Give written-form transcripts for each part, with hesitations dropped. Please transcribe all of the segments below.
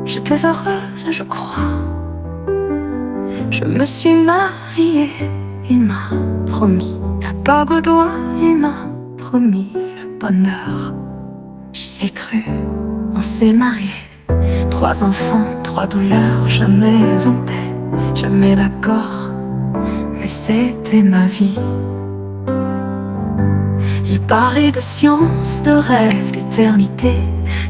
J'étais heureuse, je crois. Je me suis mariée, il m'a promis la bague au doigt, il m'a promis le bonheur. J'y ai cru, on s'est mariés. 3 enfants, 3 douleurs, jamais en paix, jamais d'accord, mais c'était ma vie. Il parlait de science, de rêve, d'éternité,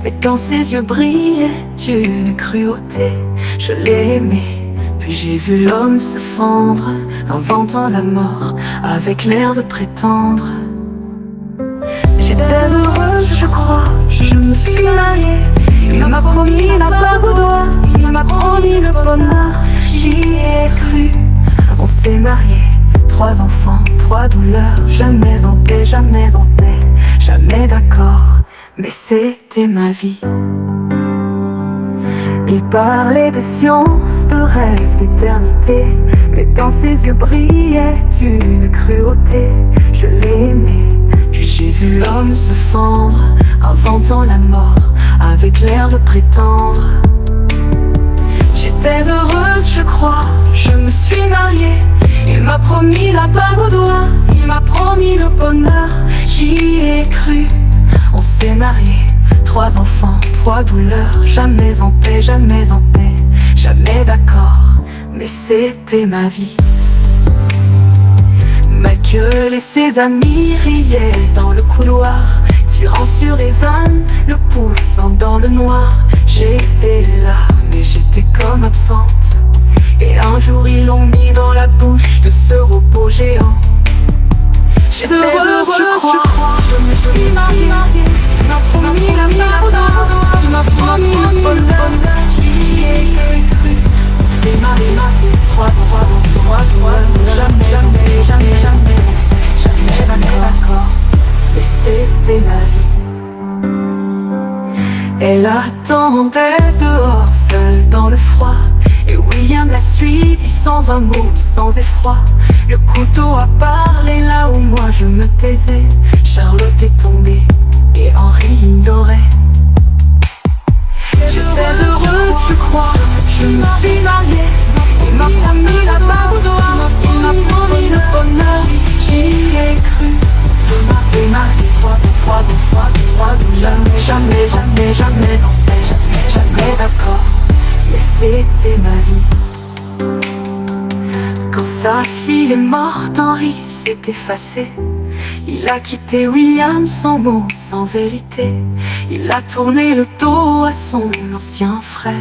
mais dans ses yeux brillait une cruauté. Je l'ai aimé, puis j'ai vu l'homme se fendre, inventant la mort avec l'air de prétendre. J'étais heureuse, je crois, je me suis mariée. Il m'a promis la bague au doigt, il m'a promis le bonheur, j'y ai cru. On s'est mariés, 3 enfants, 3 douleurs, jamais en paix, jamais d'accord, mais c'était ma vie. Il parlait de science, de rêve, d'éternité, mais dans ses yeux brillait une cruauté. Je l'ai aimé, puis j'ai vu l'homme se fendre, inventant la mort avec l'air de prétendre. J'étais heureuse, je crois, je me suis mariée. Il m'a promis la bague au doigt, il m'a promis le bonheur, j'y ai cru. On s'est mariés, 3 enfants, 3 douleurs, jamais en paix, jamais d'accord, mais c'était ma vie. Ma gueule et ses amis riaient dans le couloir, tirant sur les vannes, le poussant dans le noir. J'étais là, mais j'étais comme absente, et un jour ils l'ont mis dans la bouche de ce robot géant. J'étais heureuse, je crois, je me suis mariée. Il m'a promis la bague au doigt, il m'a promis le bonheur, j'y ai cru. On s'est mariés, 3 enfants, 3 doigts, jamais d'accord, mais c'était ma vie. Elle attendait dehors, seule dans le froid, et William l'a suivie sans un mot, sans effroi. Le couteau a parlé là où moi je me taisais. Charlotte est tombée et Henri ignorait. J'étais heureuse, je crois, je me suis mariée. Il m'a promis la bague au doigt, il m'a promis le bonheur, j'y ai cru. On s'est mariés, 3 enfants, 3 douleurs, jamais en paix, jamais d'accord, mais c'était ma vie. Quand sa fille est morte, Henri s'est effacé. Il a quitté William sans mot, sans vérité. Il a tourné le dos à son ancien frère,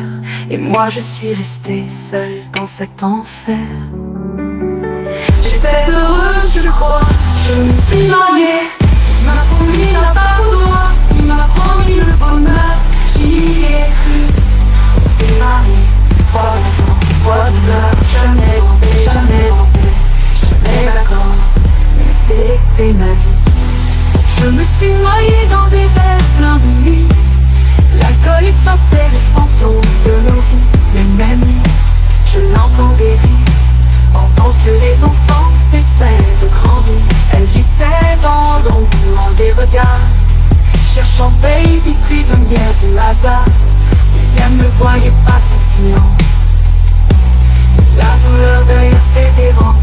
et moi je suis restée seule dans cet enfer. J'étais heureuse, je crois, je me suis mariée. Il m'a promis la bague au doigt, il m'a promis le bonheur, j'y ai cru. On s'est mariés, 3 enfants, 3 douleurs, jamais en paix, jamais d'accord, mais c'était ma vie. Je me suis noyée dans des verres pleins de nuit. L'alcool effaçait les fantômes de nos vies. Mais même je l'entendais rire, pendant que les enfants cessaient de grandir. Elle glissait dans l'ombre des regards, cherchant baby, prisonnière du hasard. William ne voyait pas son silence, la douleur derrière ses errances.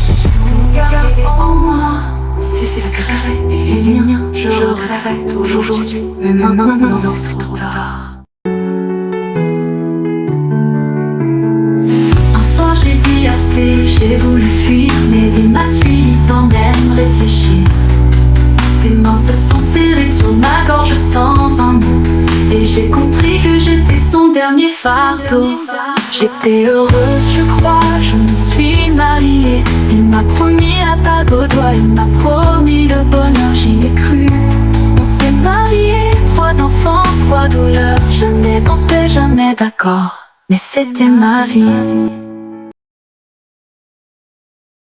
J'ai tout gardé en moi, si c'est secret et mien, je regrette aujourd'hui, mais maintenant c'est trop tard. Un soir j'ai dit assez, j'ai voulu fuir, mais il m'a suivi sans même réfléchir. Ses mains se sont serrées sur ma gorge sans un mot, et j'ai compris que j'étais son dernier fardeau. J'étais heureuse, je crois, je me suis mariée. Il m'a promis la bague au doigt, il m'a promis le bonheur, j'y ai cru. On s'est mariés, 3 enfants, 3 douleurs, jamais en paix, jamais d'accord, mais c'était ma vie.